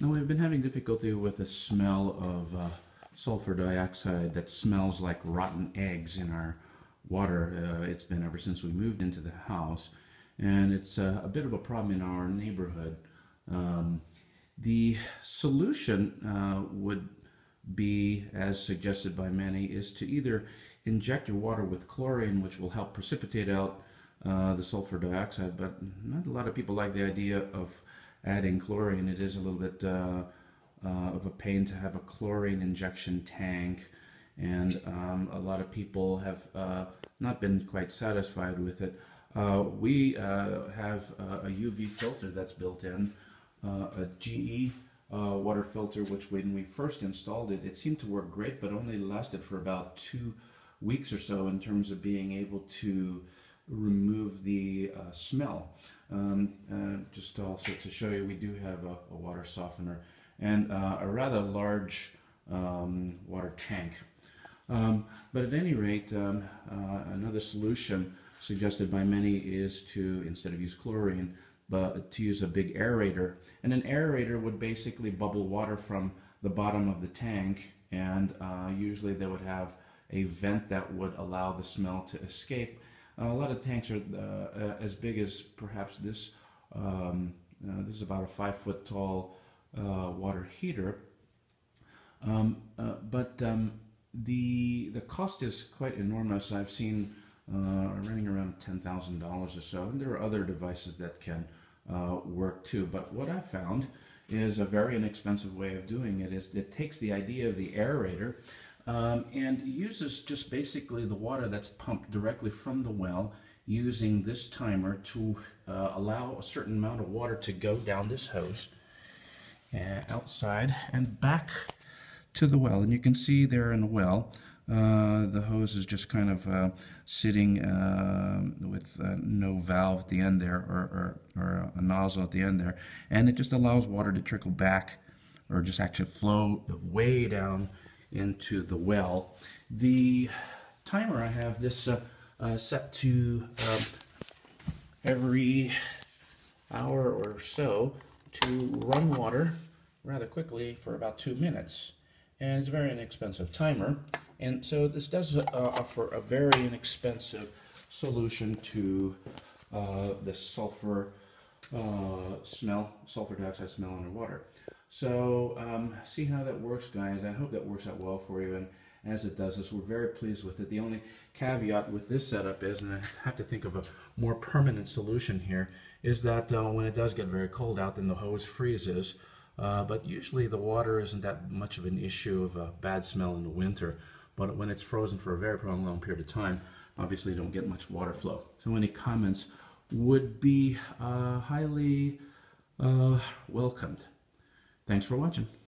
Now we've been having difficulty with the smell of sulfur dioxide that smells like rotten eggs in our water. It's been ever since we moved into the house, and it's a bit of a problem in our neighborhood. The solution would be, as suggested by many, is to either inject your water with chlorine, which will help precipitate out the sulfur dioxide, but not a lot of people like the idea of adding chlorine. It is a little bit of a pain to have a chlorine injection tank, and a lot of people have not been quite satisfied with it. We have a UV filter that's built in, a GE water filter, which when we first installed it, it seemed to work great, but only lasted for about 2 weeks or so in terms of being able to remove the smell. Just also to show you, we do have a water softener and a rather large water tank. But at any rate, another solution suggested by many is to, instead of use chlorine, but to use a big aerator. And an aerator would basically bubble water from the bottom of the tank, and usually they would have a vent that would allow the smell to escape. A lot of tanks are as big as perhaps this. This is about a 5-foot tall water heater. But the cost is quite enormous. I've seen running around $10,000 or so, and there are other devices that can work too. But what I found is a very inexpensive way of doing it is it takes the idea of the aerator and uses just basically the water that's pumped directly from the well, using this timer to allow a certain amount of water to go down this hose outside and back to the well. And you can see there in the well, the hose is just kind of sitting with no valve at the end there, or a nozzle at the end there, and it just allows water to trickle back, or just actually flow way down into the well. The timer, I have this set to every hour or so to run water rather quickly for about 2 minutes. And it's a very inexpensive timer, and so this does offer a very inexpensive solution to the sulfur dioxide smell in the water. So see how that works, guys. I hope that works out well for you, and as it does this, we're very pleased with it. The only caveat with this setup is, and I have to think of a more permanent solution here, is that when it does get very cold out, then the hose freezes. But usually the water isn't that much of an issue of a bad smell in the winter. But when it's frozen for a very prolonged period of time, obviously you don't get much water flow. So any comments would be highly welcomed. Thanks for watching.